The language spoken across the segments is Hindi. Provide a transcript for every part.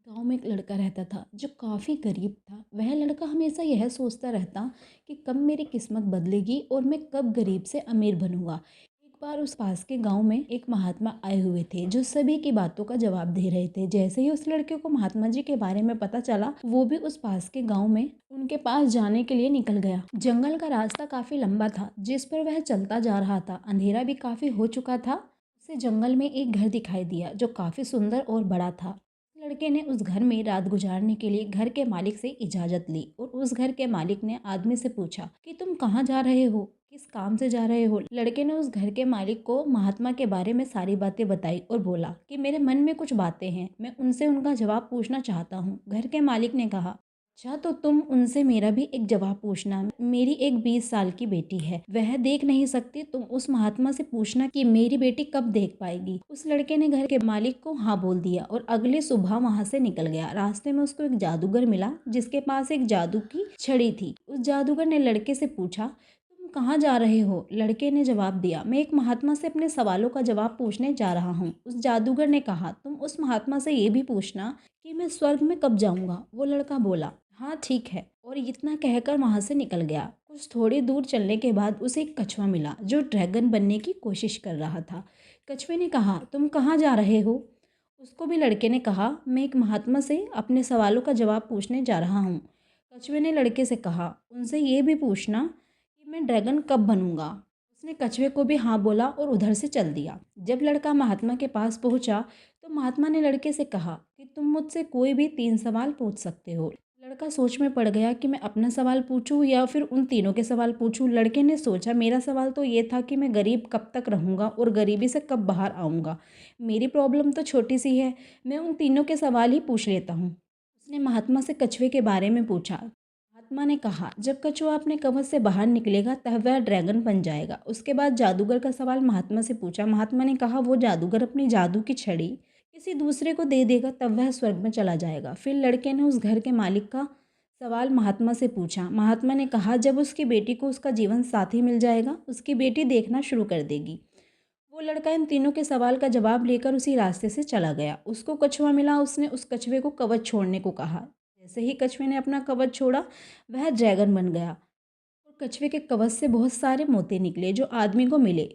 गांव में एक लड़का रहता था जो काफ़ी गरीब था। वह लड़का हमेशा यह सोचता रहता कि कब मेरी किस्मत बदलेगी और मैं कब गरीब से अमीर बनूंगा। एक बार उस पास के गांव में एक महात्मा आए हुए थे जो सभी की बातों का जवाब दे रहे थे। जैसे ही उस लड़के को महात्मा जी के बारे में पता चला, वो भी उस पास के गांव में उनके पास जाने के लिए निकल गया। जंगल का रास्ता काफ़ी लंबा था जिस पर वह चलता जा रहा था। अंधेरा भी काफ़ी हो चुका था। उसे जंगल में एक घर दिखाई दिया जो काफ़ी सुंदर और बड़ा था। लड़के ने उस घर में रात गुजारने के लिए घर के मालिक से इजाज़त ली और उस घर के मालिक ने आदमी से पूछा कि तुम कहाँ जा रहे हो, किस काम से जा रहे हो। लड़के ने उस घर के मालिक को महात्मा के बारे में सारी बातें बताई और बोला कि मेरे मन में कुछ बातें हैं, मैं उनसे उनका जवाब पूछना चाहता हूँ। घर के मालिक ने कहा, अच्छा तो तुम उनसे मेरा भी एक जवाब पूछना। मेरी एक 20 साल की बेटी है, वह देख नहीं सकती। तुम उस महात्मा से पूछना कि मेरी बेटी कब देख पाएगी। उस लड़के ने घर के मालिक को हाँ बोल दिया और अगले सुबह वहां से निकल गया। रास्ते में उसको एक जादूगर मिला जिसके पास एक जादू की छड़ी थी। उस जादूगर ने लड़के से पूछा, तुम कहाँ जा रहे हो। लड़के ने जवाब दिया, मैं एक महात्मा से अपने सवालों का जवाब पूछने जा रहा हूँ। उस जादूगर ने कहा, तुम उस महात्मा से ये भी पूछना कि मैं स्वर्ग में कब जाऊंगा। वो लड़का बोला, हाँ ठीक है, और इतना कहकर वहां से निकल गया। कुछ थोड़ी दूर चलने के बाद उसे एक कछुआ मिला जो ड्रैगन बनने की कोशिश कर रहा था। कछुए ने कहा, तुम कहाँ जा रहे हो। उसको भी लड़के ने कहा, मैं एक महात्मा से अपने सवालों का जवाब पूछने जा रहा हूँ। कछुए ने लड़के से कहा, उनसे ये भी पूछना कि मैं ड्रैगन कब बनूंगा। उसने कछुए को भी हाँ बोला और उधर से चल दिया। जब लड़का महात्मा के पास पहुंचा तो महात्मा ने लड़के से कहा कि तुम मुझसे कोई भी 3 सवाल पूछ सकते हो। लड़का सोच में पड़ गया कि मैं अपना सवाल पूछूं या फिर उन तीनों के सवाल पूछूं। लड़के ने सोचा, मेरा सवाल तो ये था कि मैं गरीब कब तक रहूंगा और गरीबी से कब बाहर आऊंगा। मेरी प्रॉब्लम तो छोटी सी है, मैं उन तीनों के सवाल ही पूछ लेता हूँ। उसने महात्मा से कछुए के बारे में पूछा। महात्मा ने कहा, जब कछुआ अपने कवच से बाहर निकलेगा तब वह ड्रैगन बन जाएगा। उसके बाद जादूगर का सवाल महात्मा से पूछा। महात्मा ने कहा, वो जादूगर अपनी जादू की छड़ी किसी दूसरे को दे देगा तब वह स्वर्ग में चला जाएगा। फिर लड़के ने उस घर के मालिक का सवाल महात्मा से पूछा। महात्मा ने कहा, जब उसकी बेटी को उसका जीवन साथी मिल जाएगा उसकी बेटी देखना शुरू कर देगी। वो लड़का इन तीनों के सवाल का जवाब लेकर उसी रास्ते से चला गया। उसको कछुआ मिला, उसने उस कछुए को कवच छोड़ने को कहा। जैसे ही कछुए ने अपना कवच छोड़ा वह ड्रैगन बन गया और कछुए के कवच से बहुत सारे मोती निकले जो आदमी को मिले।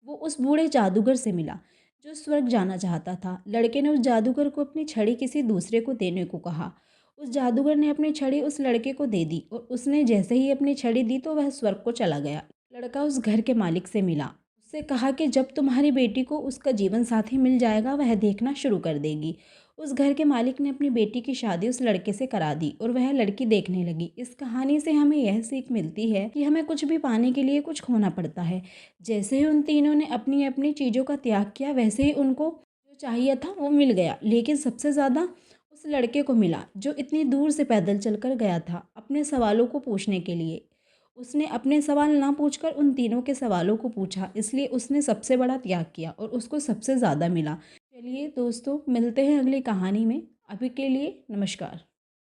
वो उस बूढ़े जादूगर से मिला जो स्वर्ग जाना चाहता था। लड़के ने उस जादूगर को अपनी छड़ी किसी दूसरे को देने को कहा। उस जादूगर ने अपनी छड़ी उस लड़के को दे दी और उसने जैसे ही अपनी छड़ी दी तो वह स्वर्ग को चला गया। लड़का उस घर के मालिक से मिला, उससे कहा कि जब तुम्हारी बेटी को उसका जीवन साथी मिल जाएगा वह देखना शुरू कर देगी। उस घर के मालिक ने अपनी बेटी की शादी उस लड़के से करा दी और वह लड़की देखने लगी। इस कहानी से हमें यह सीख मिलती है कि हमें कुछ भी पाने के लिए कुछ खोना पड़ता है। जैसे ही उन तीनों ने अपनी अपनी चीज़ों का त्याग किया वैसे ही उनको जो चाहिए था वो मिल गया। लेकिन सबसे ज़्यादा उस लड़के को मिला जो इतनी दूर से पैदल चलकर गया था अपने सवालों को पूछने के लिए। उसने अपने सवाल ना पूछकर उन तीनों के सवालों को पूछा, इसलिए उसने सबसे बड़ा त्याग किया और उसको सबसे ज़्यादा मिला। चलिए दोस्तों, मिलते हैं अगली कहानी में। अभी के लिए नमस्कार।